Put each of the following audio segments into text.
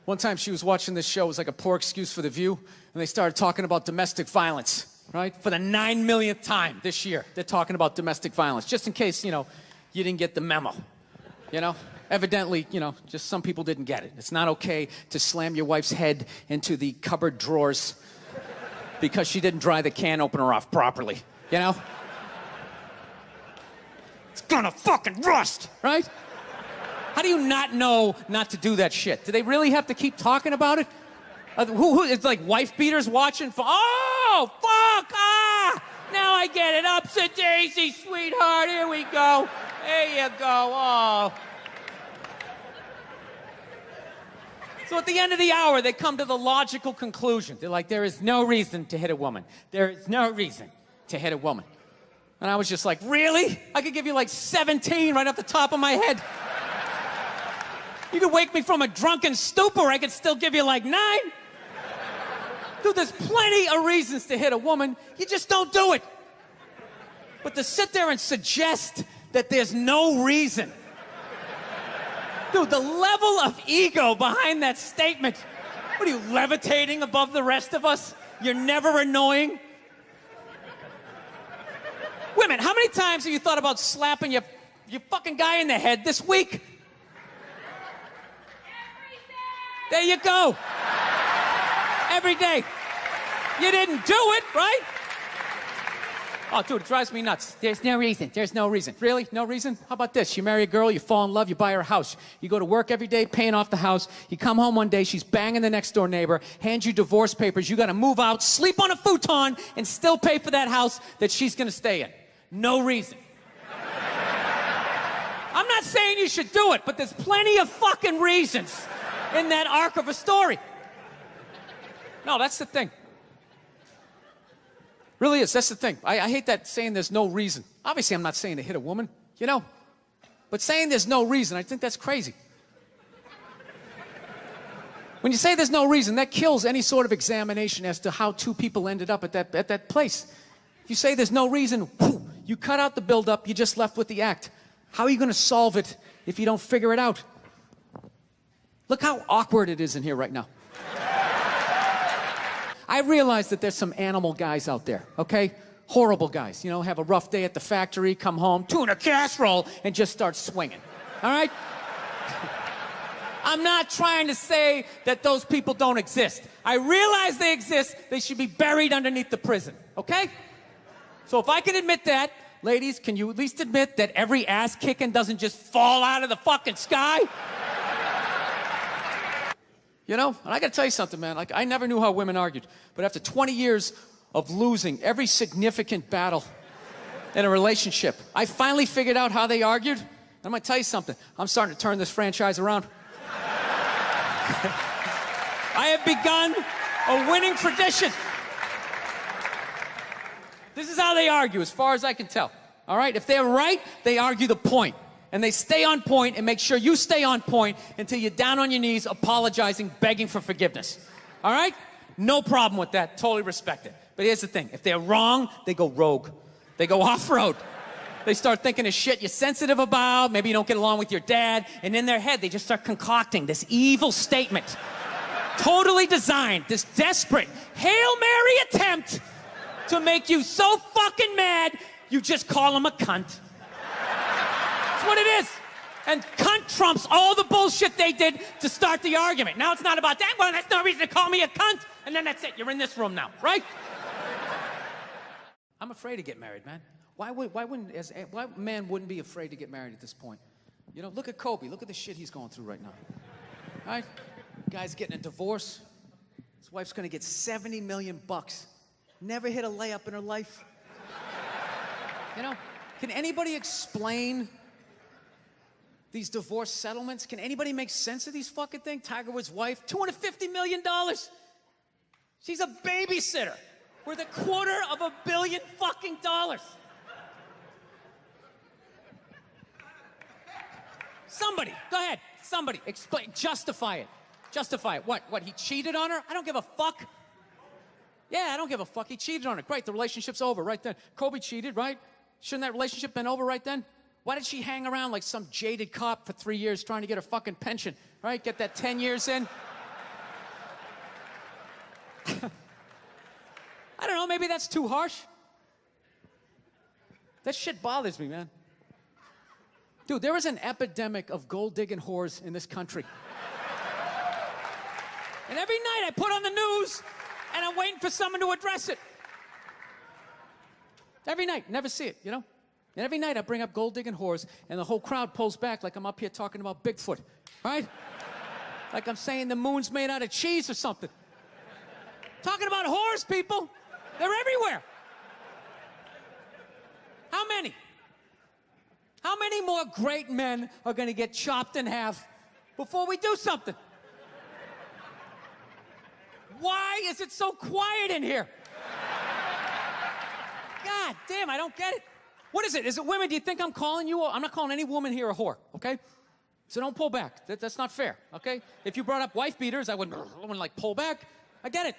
One time she was watching this show, it was like a poor excuse for The View, and they started talking about domestic violence, right? For the 9 millionth time this year, they're talking about domestic violence, just in case, you didn't get the memo, Evidently, just some people didn't get it. It's not okay to slam your wife's head into the cupboard drawers because she didn't dry the can opener off properly, It's gonna fucking rust, right? How do you not know not to do that shit? Do they really have to keep talking about it? It's like wife beaters watching. Oh, fuck! Now I get it. Upset daisy, sweetheart. Here we go. There you go. Oh. So at the end of the hour, they come to the logical conclusion. They're like, there is no reason to hit a woman. There is no reason to hit a woman. And I was just like, really? I could give you like 17 right off the top of my head. You could wake me from a drunken stupor, I could still give you like 9. Dude, there's plenty of reasons to hit a woman. You just don't do it. But to sit there and suggest that there's no reason. Dude, the level of ego behind that statement. What are you, levitating above the rest of us? You're never annoying? Women, how many times have you thought about slapping your fucking guy in the head this week? There you go. Every day. You didn't do it, right? Oh, dude, it drives me nuts. There's no reason. There's no reason. Really? No reason? How about this? You marry a girl, you fall in love, you buy her a house. You go to work every day, paying off the house. You come home one day, she's banging the next door neighbor, hands you divorce papers. You got to move out, sleep on a futon, and still pay for that house that she's going to stay in. No reason. I'm not saying you should do it, but there's plenty of fucking reasons in that arc of a story. No, that's the thing. Really is. That's the thing. I hate that saying there's no reason. Obviously, I'm not saying to hit a woman, But saying there's no reason, I think that's crazy. When you say there's no reason, that kills any sort of examination as to how two people ended up at that place. If you say there's no reason, you cut out the build-up, you're just left with the act. How are you going to solve it if you don't figure it out? Look how awkward it is in here right now. I realize that there's some animal guys out there, okay? Horrible guys, have a rough day at the factory, come home, tuna casserole, and just start swinging, all right? I'm not trying to say that those people don't exist. I realize they exist. They should be buried underneath the prison, okay? So if I can admit that, ladies, can you at least admit that every ass kicking doesn't just fall out of the fucking sky? And I gotta tell you something, man. Like, I never knew how women argued. But after 20 years of losing every significant battle in a relationship, I finally figured out how they argued. I'm gonna tell you something. I'm starting to turn this franchise around. I have begun a winning tradition. This is how they argue, as far as I can tell. All right? If they're right, they argue the point. And they stay on point and make sure you stay on point until you're down on your knees, apologizing, begging for forgiveness. All right? No problem with that. Totally respect it. But here's the thing. If they're wrong, they go rogue. They go off-road. They start thinking of shit you're sensitive about. Maybe you don't get along with your dad. And in their head, they just start concocting this evil statement. Totally designed, this desperate Hail Mary attempt to make you so fucking mad, you just call them a cunt. That's what it is. And cunt trumps all the bullshit they did to start the argument. Now it's not about that. Well, that's no reason to call me a cunt. And then that's it. You're in this room now, right? I'm afraid to get married, man. Why man wouldn't be afraid to get married at this point? Look at Kobe. Look at the shit he's going through right now. All right? Guy's getting a divorce. His wife's going to get $70 million. Never hit a layup in her life. Can anybody explain these divorce settlements? Can anybody make sense of these fucking things? Tiger Woods' wife, $250 million. She's a babysitter worth $250 million fucking dollars. Somebody, go ahead. Somebody, explain, justify it. Justify it. What, he cheated on her? I don't give a fuck. Yeah, I don't give a fuck. He cheated on her. Great, the relationship's over right then. Kobe cheated, right? Shouldn't that relationship been over right then? Why did she hang around like some jaded cop for 3 years trying to get her fucking pension, right? Get that 10 years in? know, maybe that's too harsh. That shit bothers me, man. Dude, there is an epidemic of gold-digging whores in this country. And every night I put on the news, and I'm waiting for someone to address it. Every night, never see it, you know? And every night I bring up gold-digging whores, and the whole crowd pulls back like I'm up here talking about Bigfoot, right? Like I'm saying the moon's made out of cheese or something. Talking about whores, people. They're everywhere. How many? How many more great men are going to get chopped in half before we do something? Why is it so quiet in here? God damn, I don't get it. What is it? Is it women? Do you think I'm calling you? I'm not calling any woman here a whore, okay? So don't pull back. That's not fair, okay? If you brought up wife beaters, I wouldn't like pull back. I get it.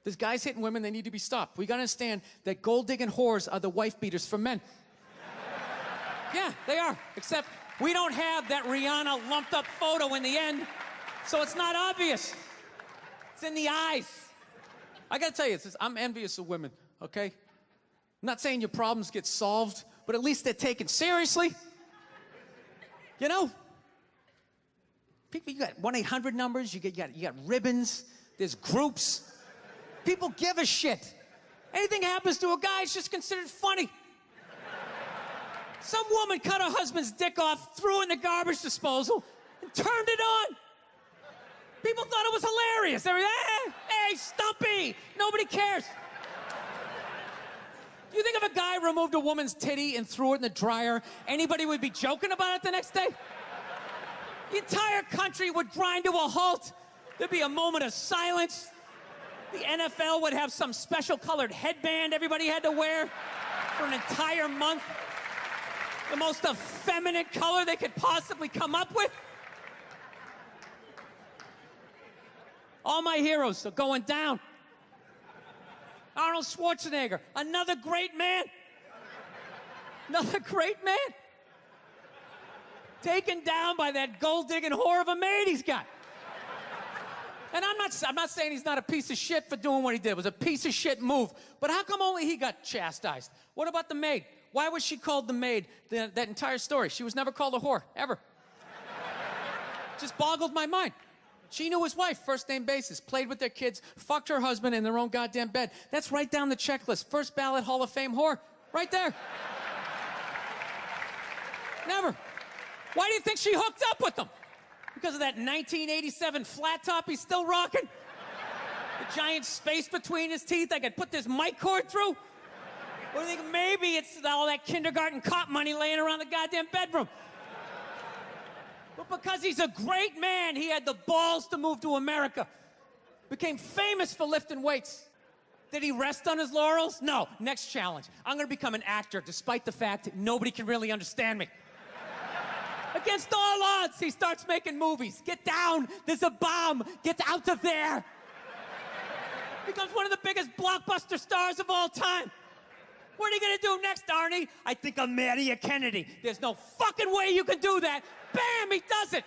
There's guys hitting women, they need to be stopped. We gotta understand that gold-digging whores are the wife beaters for men. Yeah, they are. Except we don't have that Rihanna lumped up photo in the end, so it's not obvious. It's in the eyes. I gotta tell you, I'm envious of women, okay? I'm not saying your problems get solved, but at least they're taken seriously. You know? People, you got 1-800 numbers, you got ribbons, there's groups. People give a shit. Anything happens to a guy, it's just considered funny. Some woman cut her husband's dick off, threw it in the garbage disposal, and turned it on. People thought it was hilarious. They were, hey, Stumpy. Nobody cares. You think if a guy removed a woman's titty and threw it in the dryer, anybody would be joking about it the next day? The entire country would grind to a halt. There'd be a moment of silence. The NFL would have some special colored headband everybody had to wear for an entire month. The most effeminate color they could possibly come up with. All my heroes are going down. Arnold Schwarzenegger, another great man. Another great man. Taken down by that gold-digging whore of a maid he's got. And I'm not saying he's not a piece of shit for doing what he did. It was a piece of shit move. But how come only he got chastised? What about the maid? Why was she called the maid that entire story? She was never called a whore, ever. Just boggled my mind. She knew his wife, first name basis, played with their kids, fucked her husband in their own goddamn bed. That's right down the checklist. First ballot Hall of Fame whore. Right there. Never. Why do you think she hooked up with him? Because of that 1987 flat top he's still rocking? The giant space between his teeth I could put this mic cord through? Or do you think maybe it's all that kindergarten cop money laying around the goddamn bedroom? But because he's a great man, he had the balls to move to America. Became famous for lifting weights. Did he rest on his laurels? No. Next challenge. I'm gonna become an actor, despite the fact that nobody can really understand me. Against all odds, he starts making movies. Get down, there's a bomb, get out of there. Becomes one of the biggest blockbuster stars of all time. What are you gonna do next, Arnie? I think I'll marry a Kennedy. There's no fucking way you can do that. Bam, he does it.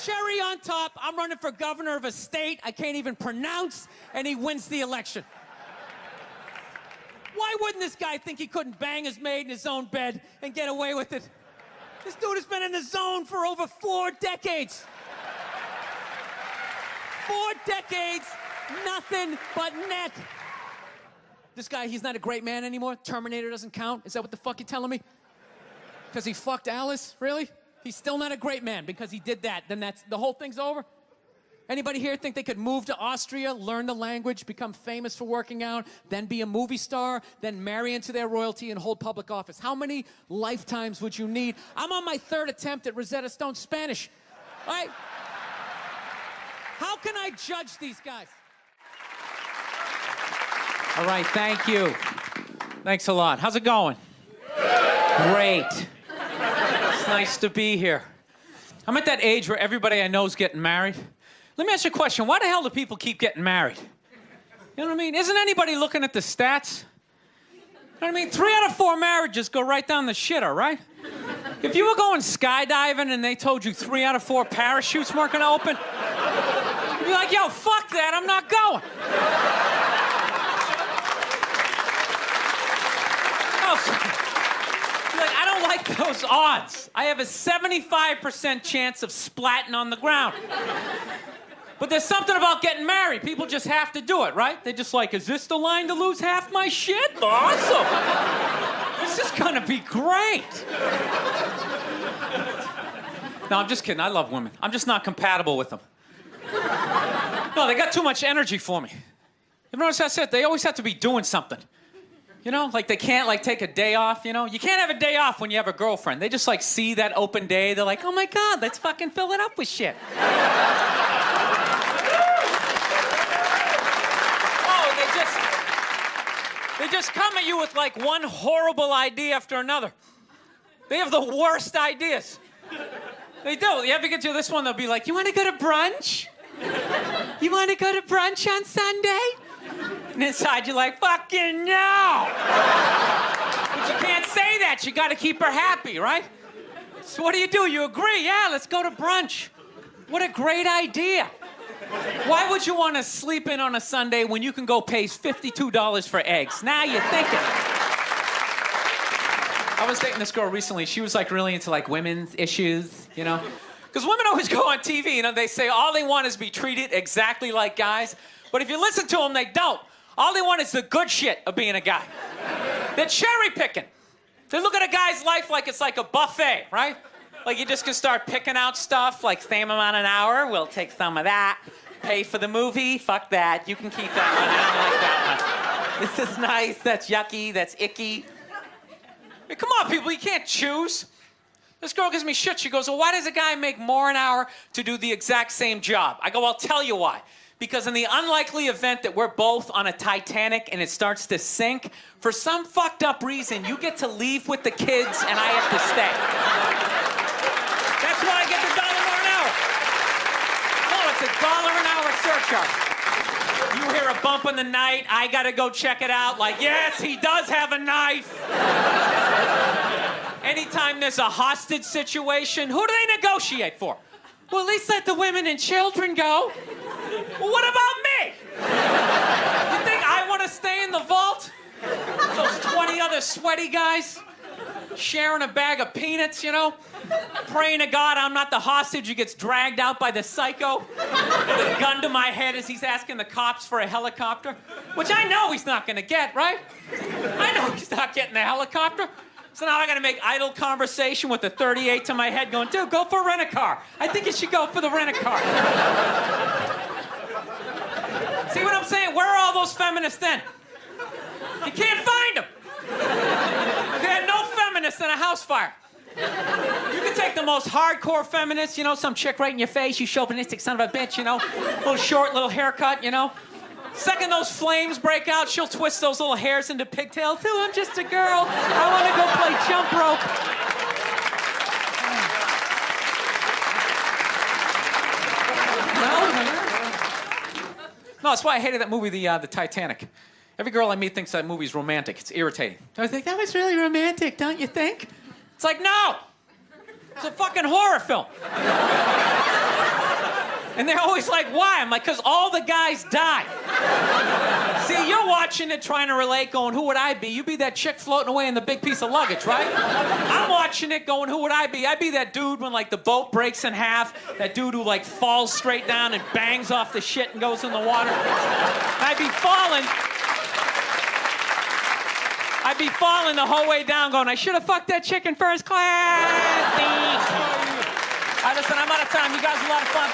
Cherry on top, I'm running for governor of a state I can't even pronounce, and he wins the election. Why wouldn't this guy think he couldn't bang his maid in his own bed and get away with it? This dude has been in the zone for over 4 decades. 4 decades, nothing but net. This guy, he's not a great man anymore? Terminator doesn't count? Is that what the fuck you're telling me? Because he fucked Alice? Really? He's still not a great man because he did that. Then the whole thing's over? Anybody here think they could move to Austria, learn the language, become famous for working out, then be a movie star, then marry into their royalty and hold public office? How many lifetimes would you need? I'm on my 3rd attempt at Rosetta Stone Spanish. All right? How can I judge these guys? All right, thank you. Thanks a lot. How's it going? Great. It's nice to be here. I'm at that age where everybody I know is getting married. Let me ask you a question. Why the hell do people keep getting married? You know what I mean? Isn't anybody looking at the stats? You know what I mean? 3 out of 4 marriages go right down the shitter, right? If you were going skydiving and they told you 3 out of 4 parachutes weren't going to open, You'd be like, yo, fuck that, I'm not going. Like, I don't like those odds. I have a 75% chance of splatting on the ground. But there's something about getting married. People just have to do it, right? They're just like, is this the line to lose half my shit? Awesome. This is gonna be great. No, I'm just kidding. I love women. I'm just not compatible with them. No, they got too much energy for me. You ever notice I said they always have to be doing something. You know, like they can't like take a day off, you know? You can't have a day off when you have a girlfriend. They just like see that open day. They're like, oh my God, let's fucking fill it up with shit. They just come at you with like one horrible idea after another. They have the worst ideas. They do. You ever get to this one, they'll be like, you want to go to brunch? You want to go to brunch on Sunday? And inside you're like, fucking no! But you can't say that. You got to keep her happy, right? So what do? You agree? Yeah, let's go to brunch. What a great idea. Why would you want to sleep in on a Sunday when you can go pay $52 for eggs? Now you're thinking. I was dating this girl recently. She was like really into like women's issues, you know? Because women always go on TV, you know, they say all they want is to be treated exactly like guys. But if you listen to them, they don't. All they want is the good shit of being a guy. They're cherry picking. They look at a guy's life like it's like a buffet, right? Like you just can start picking out stuff, like same amount an hour, we'll take some of that. Pay for the movie, fuck that. You can keep that one, I don't like that one. This is nice, that's yucky, that's icky. Hey, come on, people, you can't choose. This girl gives me shit. She goes, well, why does a guy make more an hour to do the exact same job? I go, I'll tell you why. Because in the unlikely event that we're both on a Titanic and it starts to sink, for some fucked up reason, you get to leave with the kids and I have to stay. That's why I get the $1 more an hour. No, it's a $1 an hour surcharge. You hear a bump in the night, I gotta go check it out. Like, yes, he does have a knife. Anytime there's a hostage situation, who do they negotiate for? Well, at least let the women and children go. Well, what about me? You think I want to stay in the vault? Those 20 other sweaty guys sharing a bag of peanuts, you know? Praying to God I'm not the hostage who gets dragged out by the psycho with a gun to my head as he's asking the cops for a helicopter, which I know he's not going to get, right? I know he's not getting the helicopter. So now I gotta make idle conversation with the 38 to my head going, dude, go for a rent-a-car. I think you should go for the rent-a-car. See what I'm saying? Where are all those feminists then? You can't find them. They had no feminists in a house fire. You can take the most hardcore feminist, you know, some chick right in your face, you chauvinistic son of a bitch, you know, little short, little haircut, you know. Second those flames break out, she'll twist those little hairs into pigtails. Oh, I'm just a girl. I want to go play jump rope. No, that's why I hated that movie, the Titanic. Every girl I meet thinks that movie's romantic. It's irritating. I think that was really romantic, don't you think? It's like, no. It's a fucking horror film. And they're always like, why? I'm like, because all the guys die. See, you're watching it trying to relate, going, who would I be? You'd be that chick floating away in the big piece of luggage, right? I'm watching it going, who would I be? I'd be that dude when, like, the boat breaks in half, that dude who, like, falls straight down and bangs off the shit and goes in the water. I'd be falling the whole way down going, I should have fucked that chick in first class. All right, listen, I'm out of time. You guys are a lot of fun.